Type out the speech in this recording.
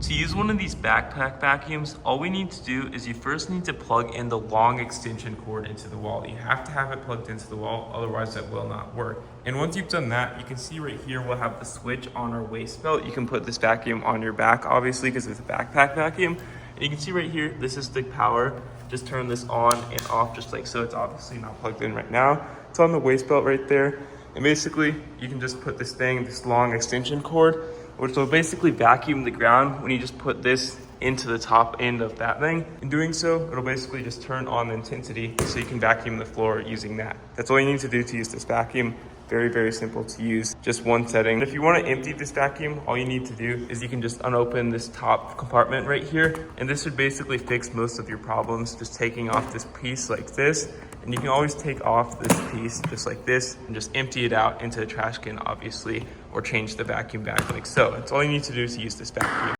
To use one of these backpack vacuums, all we need to do is you first need to plug in the long extension cord into the wall. You have to have it plugged into the wall, otherwise that will not work. And once you've done that, you can see right here we'll have the switch on our waist belt. You can put this vacuum on your back, obviously, because it's a backpack vacuum. And you can see right here, this is the power. Just turn this on and off just like so. It's obviously not plugged in right now. It's on the waist belt right there. And basically, you can just put this long extension cord, which will basically vacuum the ground when you just put this into the top end of that thing. In doing so, it'll basically just turn on the intensity so you can vacuum the floor using that. That's all you need to do to use this vacuum. Very, very simple to use, just one setting. If you want to empty this vacuum, all you need to do is you can just unopen this top compartment right here, and this should basically fix most of your problems, just taking off this piece like this. And you can always take off this piece just like this and just empty it out into a trash can, obviously, or change the vacuum back like so. That's all you need to do to use this vacuum.